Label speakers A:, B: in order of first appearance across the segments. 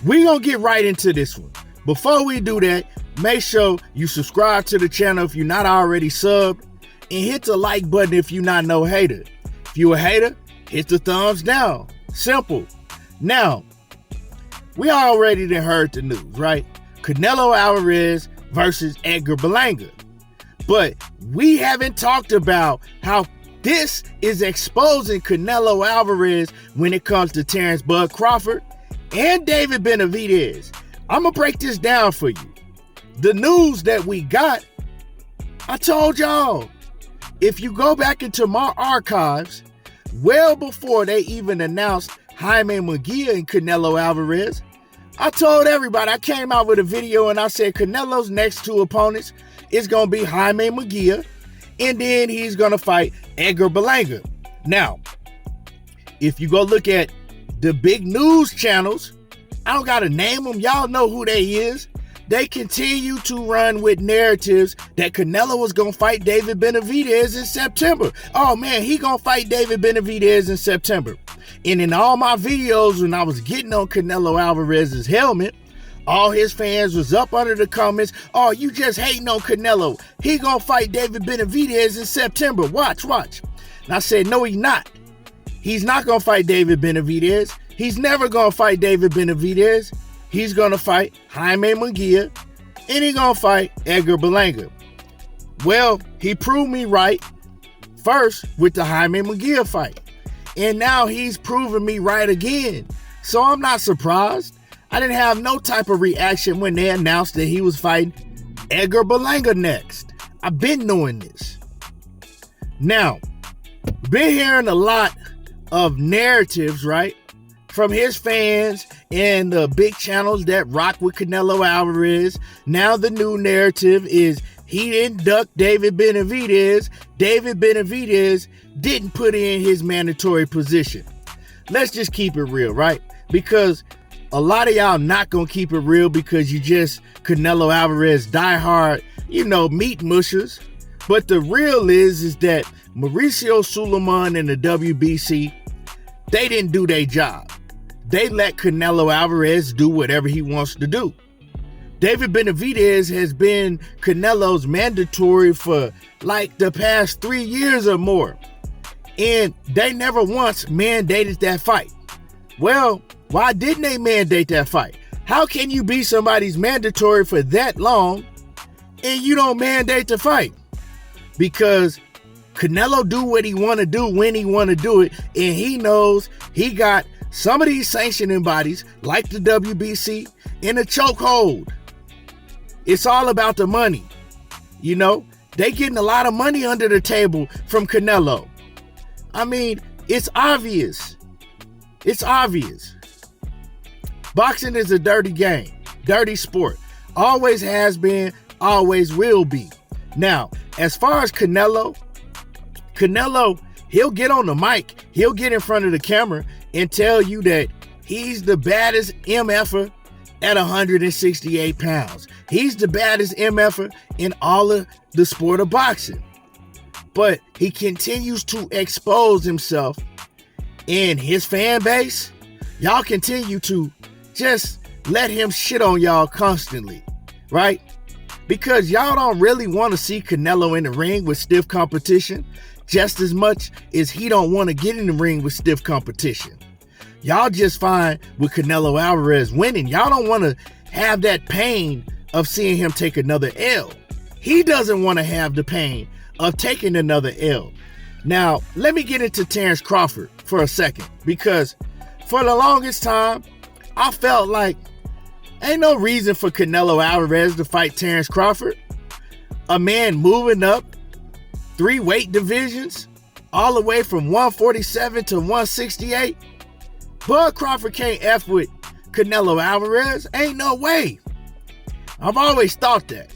A: we're going to get right into this one. Before we do that, make sure you subscribe to the channel if you're not already subbed, and hit the like button if you're not no hater. If you a hater, hit the thumbs down. Simple. Now, we already done heard the news, right? Canelo Alvarez versus Edgar Berlanga. But we haven't talked about how this is exposing Canelo Alvarez when it comes to Terence Bud Crawford and David Benavidez. I'm going to break this down for you. The news that we got, I told y'all, if you go back into my archives, well before they even announced Jaime Munguia and Canelo Alvarez, I told everybody, I came out with a video and I said Canelo's next two opponents is going to be Jaime Munguia, and then he's going to fight Edgar Berlanga. Now, if you go look at the big news channels, I don't got to name them. Y'all know who they is. They continue to run with narratives that Canelo was going to fight David Benavidez in September. Oh man, he going to fight David Benavidez in September. And in all my videos when I was getting on Canelo Alvarez's helmet, all his fans was up under the comments, oh, you just hating on Canelo. He going to fight David Benavidez in September. Watch. And I said, no, he's not. He's not going to fight David Benavidez. He's never going to fight David Benavidez. He's going to fight Jaime Munguia, and he's going to fight Edgar Berlanga. Well, he proved me right first with the Jaime Munguia fight. And now he's proving me right again. So I'm not surprised. I didn't have no type of reaction when they announced that he was fighting Edgar Berlanga next. I've been knowing this. Now, been hearing a lot of narratives, right, from his fans and the big channels that rock with Canelo Alvarez. Now the new narrative is he didn't duck David Benavidez. David Benavidez didn't put in his mandatory position. Let's just keep it real, right? Because a lot of y'all not going to keep it real because you just Canelo Alvarez diehard, meat mushers. But the real is that Mauricio Suleiman and the WBC, they didn't do their job. They let Canelo Alvarez do whatever he wants to do. David Benavidez has been Canelo's mandatory for like the past 3 years or more. And they never once mandated that fight. Well, why didn't they mandate that fight? How can you be somebody's mandatory for that long and you don't mandate the fight? Because Canelo do what he want to do when he want to do it, and he knows he got some of these sanctioning bodies, like the WBC, in a chokehold. It's all about the money. They getting a lot of money under the table from Canelo. I mean, it's obvious. It's obvious. Boxing is a dirty game, dirty sport. Always has been, always will be. Now, as far as Canelo, he'll get on the mic, he'll get in front of the camera and tell you that he's the baddest MFer at 168 pounds. He's the baddest MFer in all of the sport of boxing. But he continues to expose himself, and his fan base, y'all continue to just let him shit on y'all constantly, right? Because y'all don't really want to see Canelo in the ring with stiff competition just as much as he don't want to get in the ring with stiff competition. Y'all just fine with Canelo Alvarez winning. Y'all don't want to have that pain of seeing him take another L. He doesn't want to have the pain of taking another L. Now, let me get into Terence Crawford for a second, because for the longest time, I felt like ain't no reason for Canelo Alvarez to fight Terence Crawford. A man moving up 3 weight divisions, all the way from 147 to 168. Bud Crawford can't F with Canelo Alvarez. Ain't no way. I've always thought that.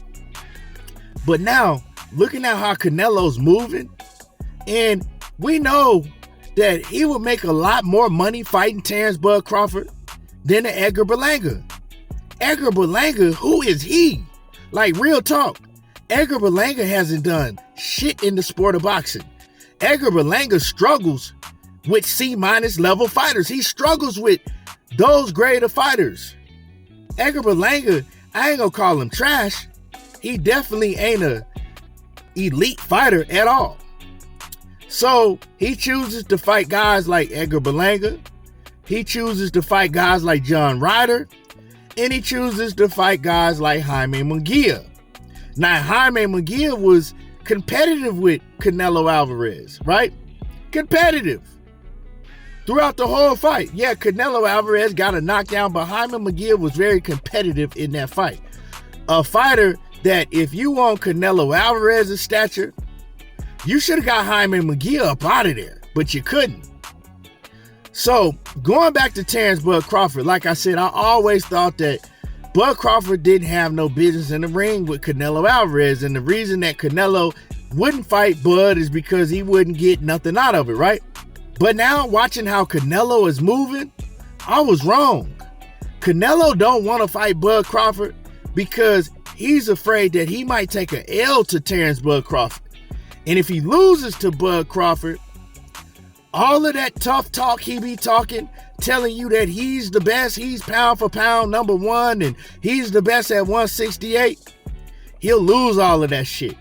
A: But now, looking at how Canelo's moving, and we know that he would make a lot more money fighting Terence Bud Crawford than the Edgar Berlanga. Edgar Berlanga, who is he? Like, real talk. Edgar Berlanga hasn't done shit in the sport of boxing. Edgar Berlanga struggles with C- level fighters. He struggles with those grade of fighters. Edgar Berlanga, I ain't gonna call him trash. He definitely ain't a elite fighter at all. So he chooses to fight guys like Edgar Berlanga. He chooses to fight guys like John Ryder. And he chooses to fight guys like Jaime Munguia. Now, Jaime Munguia was competitive with Canelo Alvarez, right? Competitive. Throughout the whole fight. Yeah, Canelo Alvarez got a knockdown, but Jaime Munguia was very competitive in that fight. A fighter that if you want Canelo Alvarez's stature, you should have got Jaime Munguia up out of there, but you couldn't. So, going back to Terence Bud Crawford, like I said, I always thought that Bud Crawford didn't have no business in the ring with Canelo Alvarez, and the reason that Canelo wouldn't fight Bud is because he wouldn't get nothing out of it, right? But now, watching how Canelo is moving, I was wrong. Canelo don't want to fight Bud Crawford because he's afraid that he might take an L to Terence Bud Crawford. And if he loses to Bud Crawford, all of that tough talk he be talking, telling you that he's the best, he's pound for pound number one, and he's the best at 168, he'll lose all of that shit.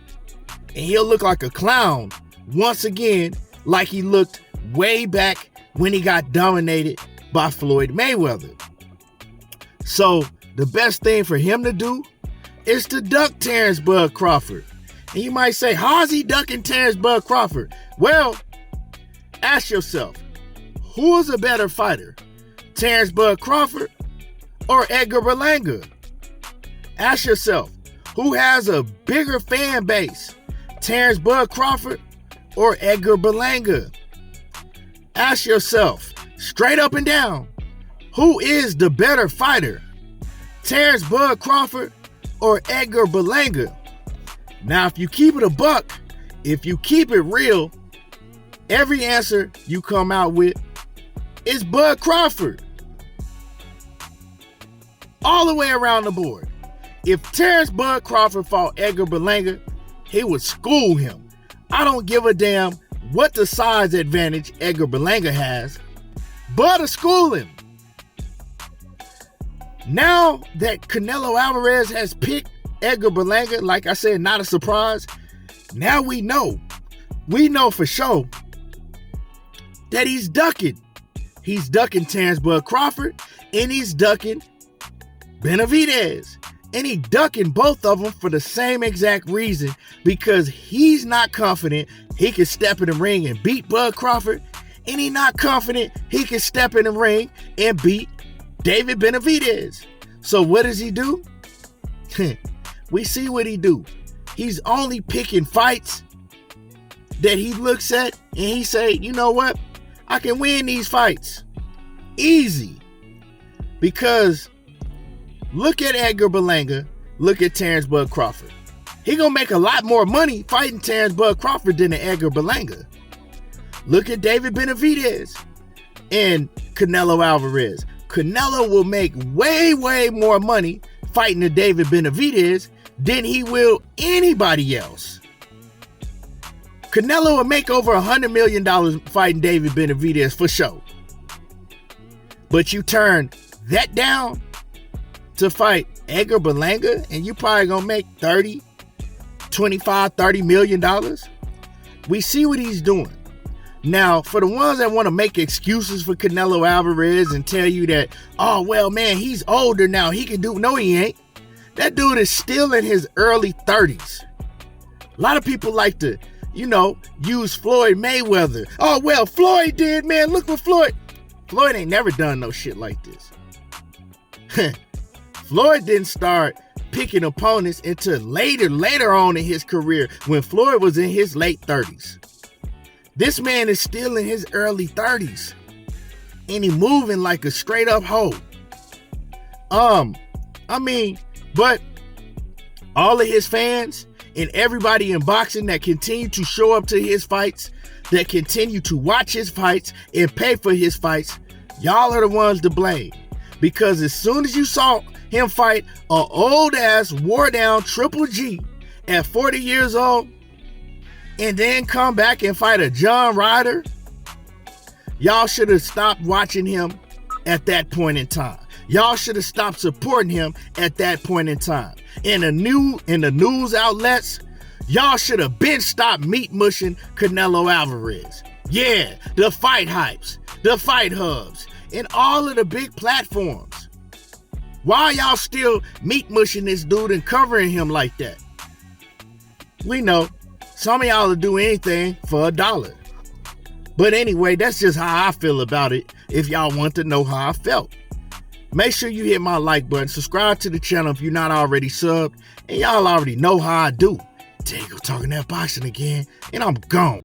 A: And he'll look like a clown once again, like he looked way back when he got dominated by Floyd Mayweather. So the best thing for him to do is to duck Terence Bud Crawford. And you might say, how's he ducking Terence Bud Crawford? Well, ask yourself, who is a better fighter, Terence Bud Crawford or Edgar Berlanga? Ask yourself, who has a bigger fan base, Terence Bud Crawford or Edgar Berlanga? Ask yourself, straight up and down, who is the better fighter, Terence Bud Crawford or Edgar Berlanga? Now, if you keep it a buck, if you keep it real, every answer you come out with is Bud Crawford. All the way around the board. If Terence Bud Crawford fought Edgar Berlanga, he would school him. I don't give a damn what the size advantage Edgar Berlanga has. Bud will school him. Now that Canelo Alvarez has picked Edgar Berlanga, like I said, not a surprise. Now we know for sure that he's ducking. He's ducking Terence Bud Crawford and he's ducking Benavidez. And he ducking both of them for the same exact reason, because he's not confident he can step in the ring and beat Bud Crawford, and he's not confident he can step in the ring and beat David Benavidez. So what does he do? We see what he do. He's only picking fights that he looks at and he say, you know what? I can win these fights. Easy. Because look at Edgar Berlanga, look at Terence Bud Crawford. He gonna make a lot more money fighting Terence Bud Crawford than Edgar Berlanga. Look at David Benavidez and Canelo Alvarez. Canelo will make way, way more money fighting the David Benavidez than he will anybody else. Canelo will make over $100 million fighting David Benavidez for sure. But you turn that down to fight Edgar Berlanga and you probably gonna make $30 million. We see what he's doing. Now, for the ones that want to make excuses for Canelo Alvarez and tell you that, oh, well, man, he's older now, he can do, no, he ain't. That dude is still in his early 30s. A lot of people like to, use Floyd Mayweather. Oh, well, Floyd did, man, look what Floyd ain't never done no shit like this. Floyd didn't start picking opponents until later on in his career, when Floyd was in his late 30s. This man is still in his early 30s. And he moving like a straight up hoe. But all of his fans and everybody in boxing that continue to show up to his fights, that continue to watch his fights and pay for his fights, y'all are the ones to blame. Because as soon as you saw him fight an old ass wore down Triple G at 40 years old, and then come back and fight a John Ryder, y'all should have stopped watching him at that point in time. Y'all should have stopped supporting him at that point in time. In the news outlets, y'all should have been stopped meat mushing Canelo Alvarez. Yeah, the fight hypes, the fight hubs, and all of the big platforms. Why are y'all still meat mushing this dude and covering him like that? We know some of y'all will do anything for $1. But anyway, that's just how I feel about it. If y'all want to know how I felt, make sure you hit my like button, subscribe to the channel if you're not already subbed, and y'all already know how I do. There you go, talking that boxing again, and I'm gone.